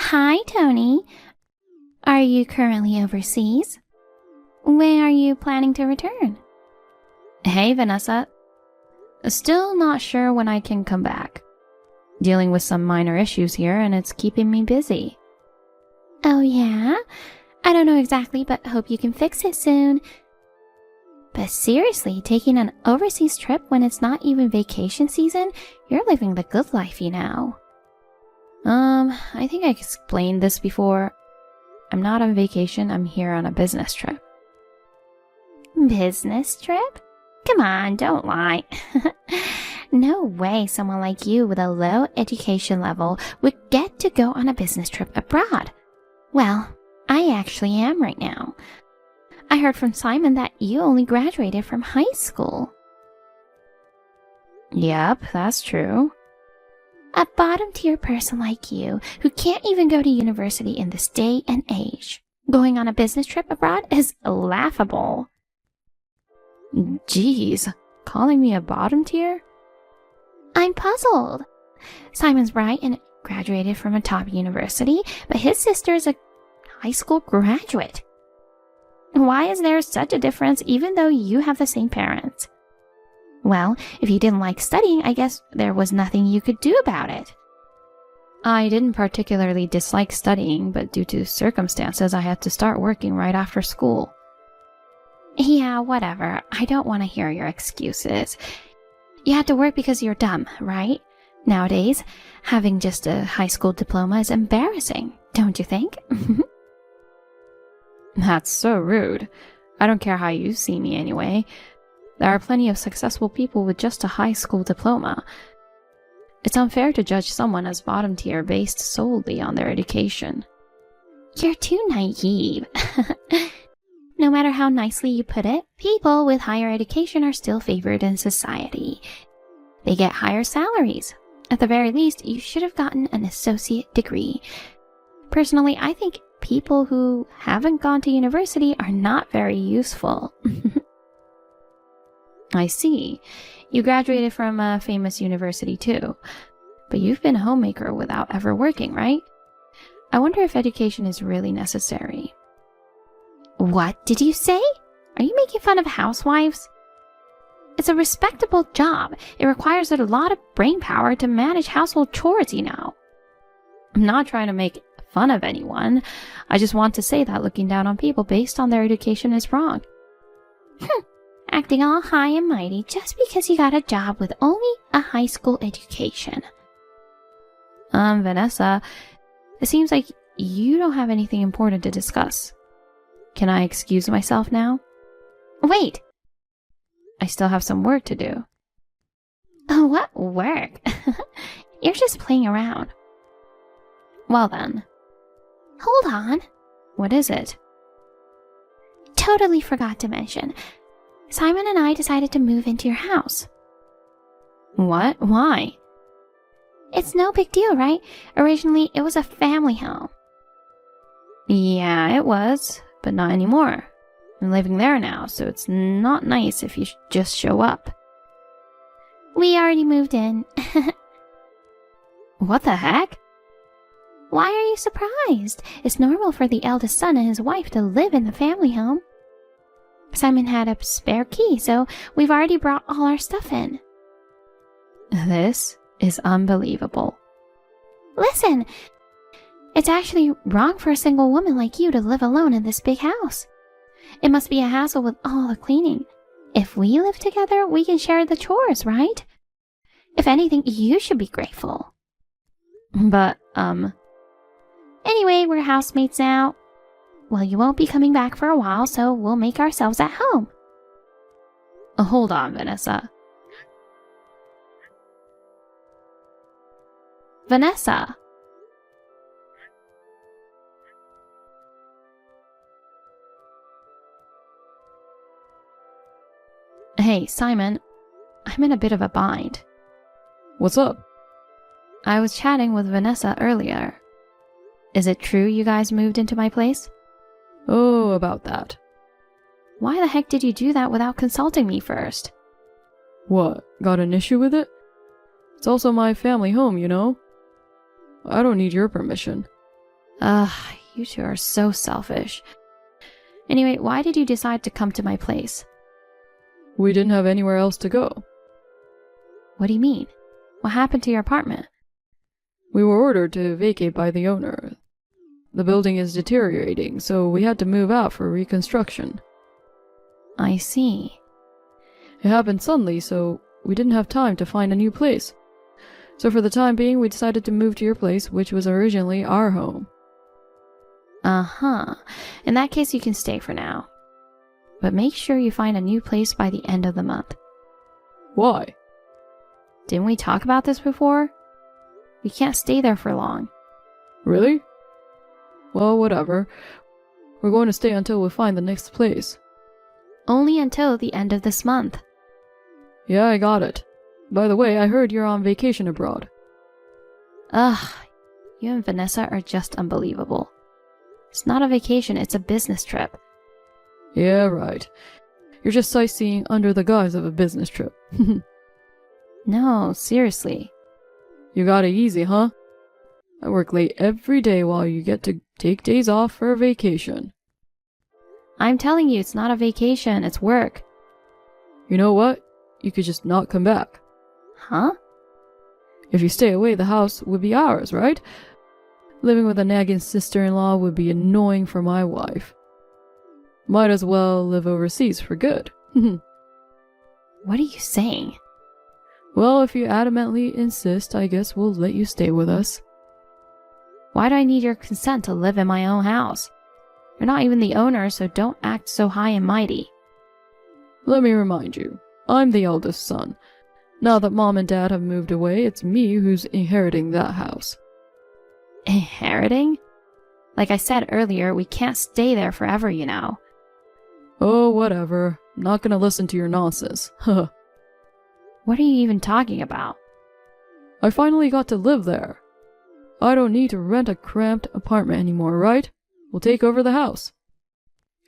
Hi, Tony. Are you currently overseas? When are you planning to return? Hey, Vanessa. Still not sure when I can come back. Dealing with some minor issues here and it's keeping me busy. Oh, yeah? I don't know exactly, but hope you can fix it soon. But seriously, taking an overseas trip when it's not even vacation season, you're living the good life, you know. I think I explained this before. I'm not on vacation, I'm here on a business trip. Business trip? Come on, don't lie. No way someone like you with a low education level would get to go on a business trip abroad. Well, I actually am right now. I heard from Simon that you only graduated from high school. Yep, that's true. A bottom-tier person like you, who can't even go to university in this day and age, going on a business trip abroad is laughable. Jeez, calling me a bottom tier? I'm puzzled. Simon's bright and graduated from a top university, but his sister is a high school graduate. Why is there such a difference even though you have the same parents? Well, if you didn't like studying, I guess there was nothing you could do about it. I didn't particularly dislike studying, but due to circumstances, I had to start working right after school. Yeah, whatever. I don't want to hear your excuses. You had to work because you're dumb, right? Nowadays, having just a high school diploma is embarrassing, don't you think? That's so rude. I don't care how you see me anyway. There are plenty of successful people with just a high school diploma. It's unfair to judge someone as bottom tier based solely on their education. You're too naive. No matter how nicely you put it, people with higher education are still favored in society. They get higher salaries. At the very least, you should have gotten an associate degree. Personally, I think people who haven't gone to university are not very useful. I see. You graduated from a famous university too. But you've been a homemaker without ever working, right? I wonder if education is really necessary. What did you say? Are you making fun of housewives? It's a respectable job. It requires a lot of brain power to manage household chores, you know. I'm not trying to make fun of anyone. I just want to say that looking down on people based on their education is wrong. Acting all high and mighty just because you got a job with only a high school education. Vanessa, it seems like you don't have anything important to discuss. Can I excuse myself now? Wait! I still have some work to do. Oh, what work? You're just playing around. Well then. Hold on. What is it? Totally forgot to mention. Simon and I decided to move into your house. What? Why? It's no big deal, right? Originally, it was a family home. Yeah, it was, but not anymore. I'm living there now, so it's not nice if you just show up. We already moved in. What the heck? Why are you surprised? It's normal for the eldest son and his wife to live in the family home. Simon had a spare key, so we've already brought all our stuff in. This is unbelievable. Listen, it's actually wrong for a single woman like you to live alone in this big house. It must be a hassle with all the cleaning. If we live together, we can share the chores, right? If anything, you should be grateful. But, Anyway, we're housemates now. Well, you won't be coming back for a while, so we'll make ourselves at home. Hold on, Vanessa. Vanessa! Hey, Simon. I'm in a bit of a bind. What's up? I was chatting with Vanessa earlier. Is it true you guys moved into my place? Oh, about that. Why the heck did you do that without consulting me first? What, got an issue with it? It's also my family home, you know? I don't need your permission. Ugh, you two are so selfish. Anyway, why did you decide to come to my place? We didn't have anywhere else to go. What do you mean? What happened to your apartment? We were ordered to vacate by the owner. The building is deteriorating, so we had to move out for reconstruction. I see. It happened suddenly, so we didn't have time to find a new place. So for the time being, we decided to move to your place, which was originally our home. Uh-huh. In that case, you can stay for now. But make sure you find a new place by the end of the month. Why? Didn't we talk about this before? We can't stay there for long. Really? Well, whatever. We're going to stay until we find the next place. Only until the end of this month. Yeah, I got it. By the way, I heard you're on vacation abroad. Ugh, you and Vanessa are just unbelievable. It's not a vacation, it's a business trip. Yeah, right. You're just sightseeing under the guise of a business trip. No, seriously. You got it easy, huh? I work late every day while you get to take days off for a vacation. I'm telling you, it's not a vacation, it's work. You know what? You could just not come back. Huh? If you stay away, the house would be ours, right? Living with a nagging sister-in-law would be annoying for my wife. Might as well live overseas for good. What are you saying? Well, if you adamantly insist, I guess we'll let you stay with us. Why do I need your consent to live in my own house? You're not even the owner, so don't act so high and mighty. Let me remind you, I'm the eldest son. Now that Mom and Dad have moved away, it's me who's inheriting that house. Inheriting? Like I said earlier, we can't stay there forever, you know. Oh, whatever. I'm not gonna listen to your nonsense. Huh. What are you even talking about? I finally got to live there. I don't need to rent a cramped apartment anymore, right? We'll take over the house.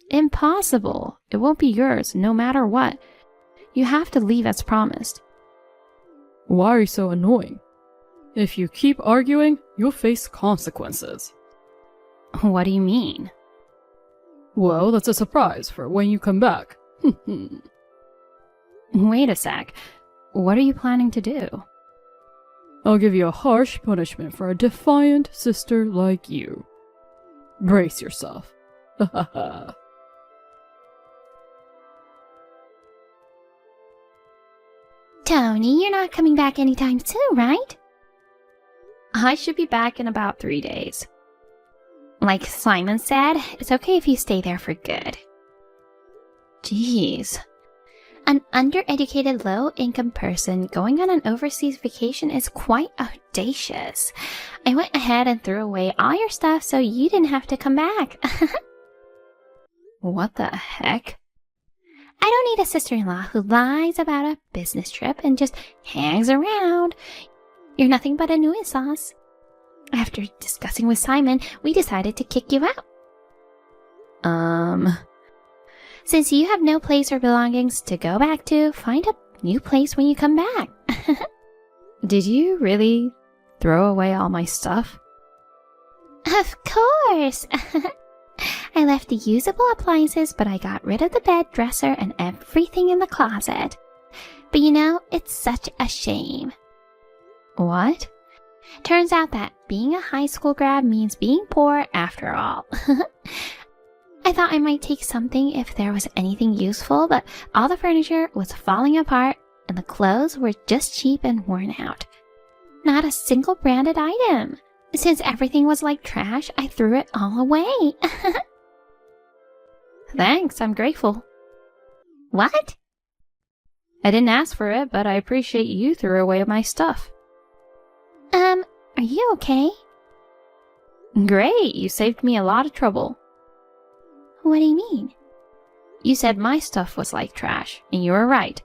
Impossible. It won't be yours, no matter what. You have to leave as promised. Why are you so annoying? If you keep arguing, you'll face consequences. What do you mean? Well, that's a surprise for when you come back. Wait a sec. What are you planning to do? I'll give you a harsh punishment for a defiant sister like you. Brace yourself. Tony, you're not coming back anytime soon, right? I should be back in about 3 days. Like Simon said, it's okay if you stay there for good. Jeez. An undereducated, low-income person going on an overseas vacation is quite audacious. I went ahead and threw away all your stuff so you didn't have to come back. What the heck? I don't need a sister-in-law who lies about a business trip and just hangs around. You're nothing but a nuisance. After discussing with Simon, we decided to kick you out. Since you have no place or belongings to go back to, find a new place when you come back. Did you really throw away all my stuff? Of course! I left the usable appliances, but I got rid of the bed, dresser, and everything in the closet. But you know, it's such a shame. What? Turns out that being a high school grad means being poor after all. I thought I might take something if there was anything useful, but all the furniture was falling apart and the clothes were just cheap and worn out. Not a single branded item. Since everything was like trash, I threw it all away. Thanks, I'm grateful. What? I didn't ask for it, but I appreciate you threw away my stuff. Are you okay? Great, you saved me a lot of trouble. What do you mean? You said my stuff was like trash, and you were right.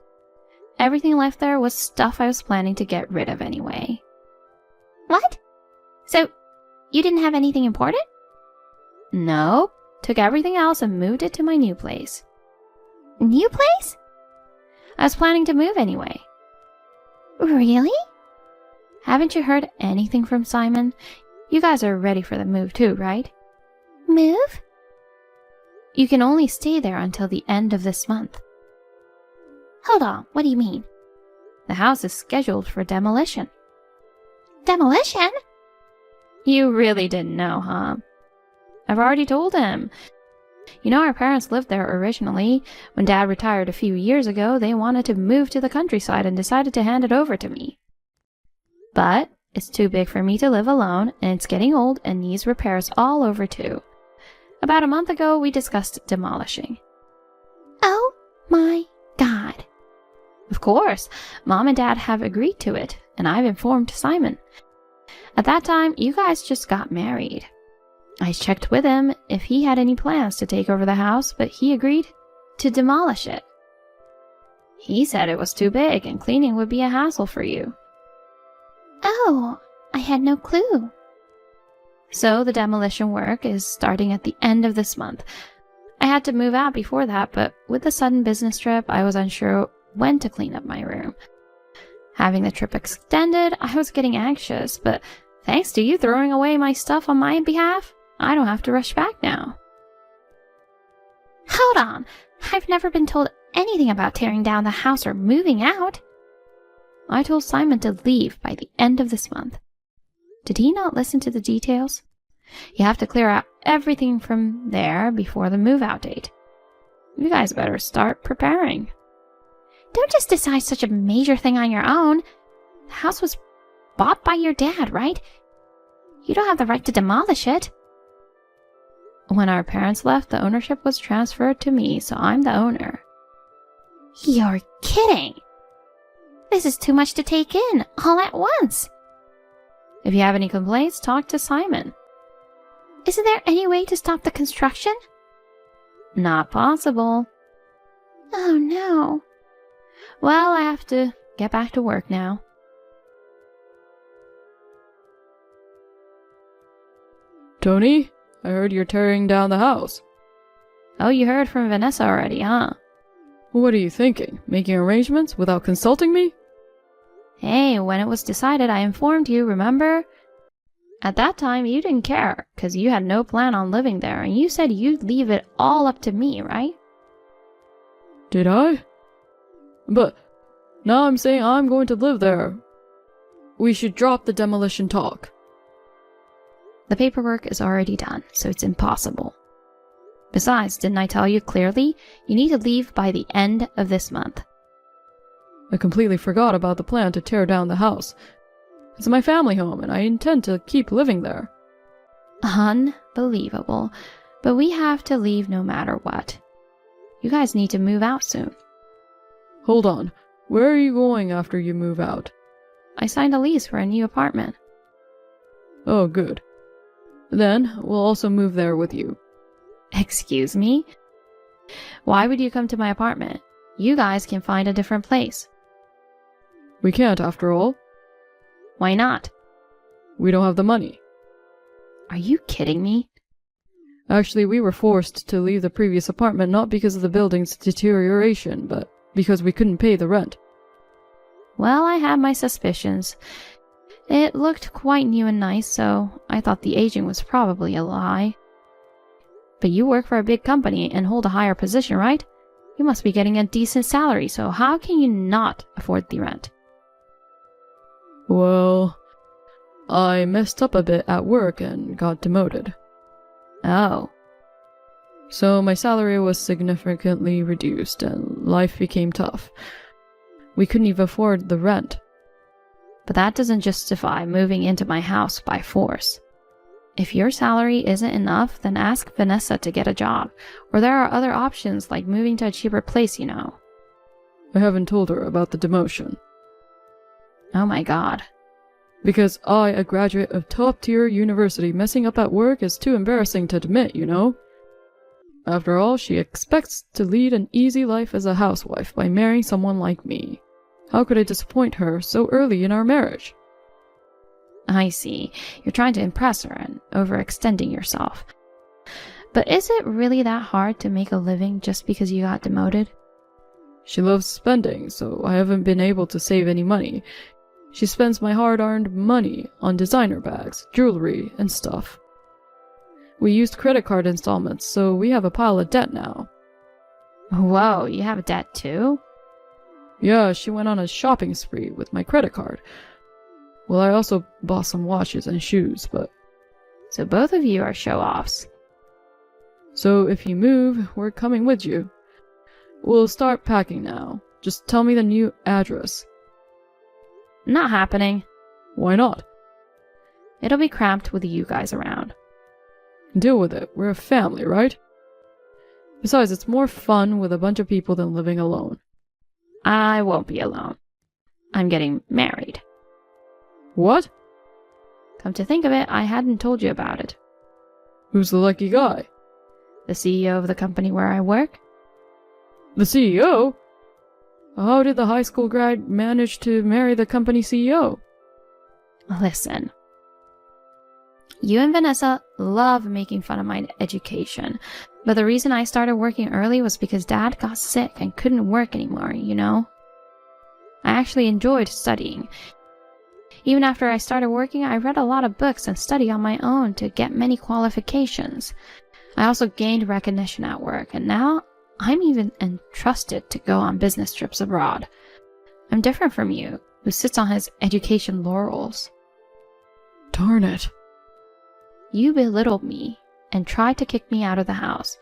Everything left there was stuff I was planning to get rid of anyway. What? So, you didn't have anything important? No, took everything else and moved it to my new place. New place? I was planning to move anyway. Really? Haven't you heard anything from Simon? You guys are ready for the move too, right? Move? You can only stay there until the end of this month. Hold on, what do you mean? The house is scheduled for demolition. Demolition? You really didn't know, huh? I've already told him. You know, our parents lived there originally. When Dad retired a few years ago, they wanted to move to the countryside and decided to hand it over to me. But it's too big for me to live alone, and it's getting old and needs repairs all over too. About a month ago, we discussed demolishing. Oh my God. Of course, Mom and Dad have agreed to it, and I've informed Simon. At that time, you guys just got married. I checked with him if he had any plans to take over the house, but he agreed to demolish it. He said it was too big and cleaning would be a hassle for you. Oh, I had no clue. So the demolition work is starting at the end of this month. I had to move out before that, but with the sudden business trip, I was unsure when to clean up my room. Having the trip extended, I was getting anxious, but thanks to you throwing away my stuff on my behalf, I don't have to rush back now. Hold on, I've never been told anything about tearing down the house or moving out. I told Simon to leave by the end of this month. Did he not listen to the details? You have to clear out everything from there before the move-out date. You guys better start preparing. Don't just decide such a major thing on your own. The house was bought by your dad, right? You don't have the right to demolish it. When our parents left, the ownership was transferred to me, so I'm the owner. You're kidding. This is too much to take in, all at once. If you have any complaints, talk to Simon. Isn't there any way to stop the construction? Not possible. Oh no. Well, I have to get back to work now. Tony, I heard you're tearing down the house. Oh, you heard from Vanessa already, huh? What are you thinking? Making arrangements without consulting me? Hey, when it was decided, I informed you, remember? At that time, you didn't care, because you had no plan on living there, and you said you'd leave it all up to me, right? Did I? But now I'm saying I'm going to live there. We should drop the demolition talk. The paperwork is already done, so it's impossible. Besides, didn't I tell you clearly? You need to leave by the end of this month. I completely forgot about the plan to tear down the house. It's my family home, and I intend to keep living there. Unbelievable. But we have to leave no matter what. You guys need to move out soon. Hold on. Where are you going after you move out? I signed a lease for a new apartment. Oh, good. Then we'll also move there with you. Excuse me? Why would you come to my apartment? You guys can find a different place. We can't, after all. Why not? We don't have the money. Are you kidding me? Actually, we were forced to leave the previous apartment not because of the building's deterioration, but because we couldn't pay the rent. Well, I had my suspicions. It looked quite new and nice, so I thought the aging was probably a lie. But you work for a big company and hold a higher position, right? You must be getting a decent salary, so how can you not afford the rent? Well, I messed up a bit at work and got demoted. Oh. So my salary was significantly reduced and life became tough. We couldn't even afford the rent. But that doesn't justify moving into my house by force. If your salary isn't enough, then ask Vanessa to get a job. Or there are other options like moving to a cheaper place, you know. I haven't told her about the demotion. Oh my god. Because I, a graduate of top-tier university, messing up at work is too embarrassing to admit, you know? After all, she expects to lead an easy life as a housewife by marrying someone like me. How could I disappoint her so early in our marriage? I see. You're trying to impress her and overextending yourself. But is it really that hard to make a living just because you got demoted? She loves spending, so I haven't been able to save any money. She spends my hard-earned money on designer bags, jewelry, and stuff. We used credit card installments, so we have a pile of debt now. Whoa, you have debt too? Yeah, she went on a shopping spree with my credit card. Well, I also bought some watches and shoes, but... So both of you are show-offs. So if you move, we're coming with you. We'll start packing now. Just tell me the new address. Not happening. Why not? It'll be cramped with you guys around. Deal with it. We're a family, right? Besides, it's more fun with a bunch of people than living alone. I won't be alone. I'm getting married. What? Come to think of it, I hadn't told you about it. Who's the lucky guy? The CEO of the company where I work? The CEO? How did the high school grad manage to marry the company CEO? Listen. You and Vanessa love making fun of my education, but the reason I started working early was because Dad got sick and couldn't work anymore, you know? I actually enjoyed studying. Even after I started working, I read a lot of books and studied on my own to get many qualifications. I also gained recognition at work, and now I'm even entrusted to go on business trips abroad. I'm different from you, who sits on his education laurels. Darn it. You belittled me and tried to kick me out of the house.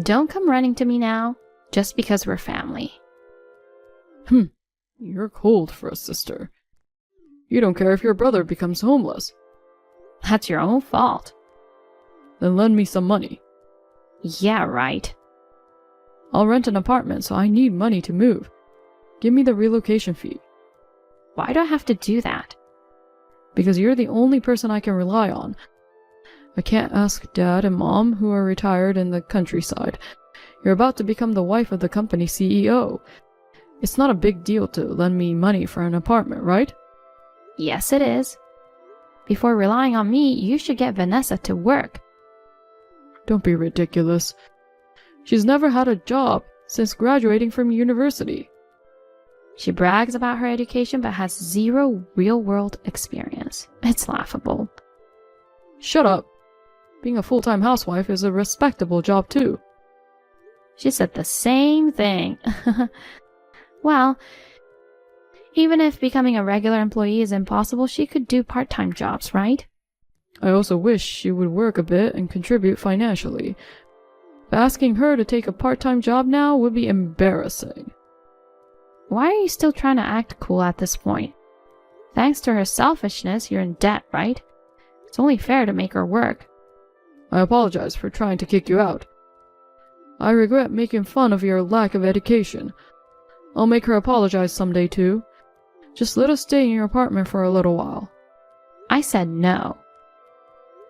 Don't come running to me now, just because we're family. You're cold for a sister. You don't care if your brother becomes homeless. That's your own fault. Then lend me some money. Yeah, right. I'll rent an apartment, so I need money to move. Give me the relocation fee. Why do I have to do that? Because you're the only person I can rely on. I can't ask Dad and Mom, who are retired in the countryside. You're about to become the wife of the company CEO. It's not a big deal to lend me money for an apartment, right? Yes, it is. Before relying on me, you should get Vanessa to work. Don't be ridiculous. She's never had a job since graduating from university. She brags about her education but has zero real-world experience. It's laughable. Shut up. Being a full-time housewife is a respectable job too. She said the same thing. Well, even if becoming a regular employee is impossible, she could do part-time jobs, right? I also wish she would work a bit and contribute financially. But asking her to take a part-time job now would be embarrassing. Why are you still trying to act cool at this point? Thanks to her selfishness, you're in debt, right? It's only fair to make her work. I apologize for trying to kick you out. I regret making fun of your lack of education. I'll make her apologize someday too. Just let us stay in your apartment for a little while. I said no.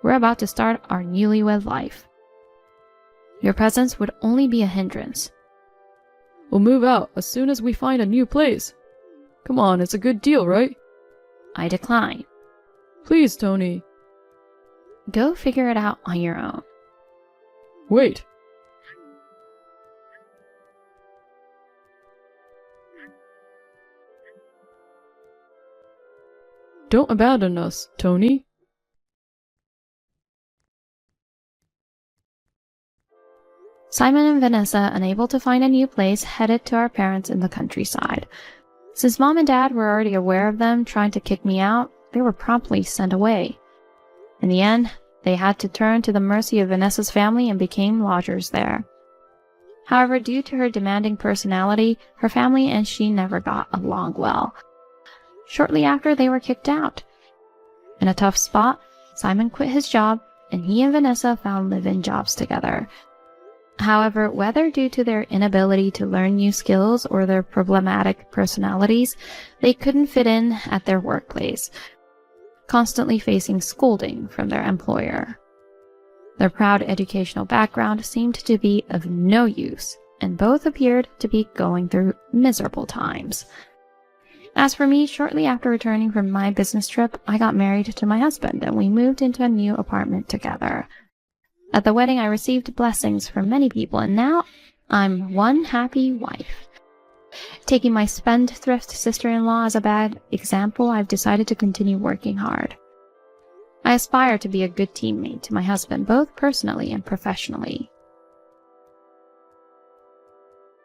We're about to start our newlywed life. Your presence would only be a hindrance. We'll move out as soon as we find a new place. Come on, it's a good deal, right? I decline. Please, Tony. Go figure it out on your own. Wait. Don't abandon us, Tony. Simon and Vanessa, unable to find a new place, headed to our parents in the countryside. Since Mom and Dad were already aware of them trying to kick me out, they were promptly sent away. In the end, they had to turn to the mercy of Vanessa's family and became lodgers there. However, due to her demanding personality, her family and she never got along well. Shortly after, they were kicked out. In a tough spot, Simon quit his job, and he and Vanessa found live-in jobs together. However, whether due to their inability to learn new skills or their problematic personalities, they couldn't fit in at their workplace, constantly facing scolding from their employer. Their proud educational background seemed to be of no use, and both appeared to be going through miserable times. As for me, shortly after returning from my business trip, I got married to my husband, and we moved into a new apartment together. At the wedding, I received blessings from many people, and now I'm one happy wife. Taking my spendthrift sister-in-law as a bad example, I've decided to continue working hard. I aspire to be a good teammate to my husband, both personally and professionally.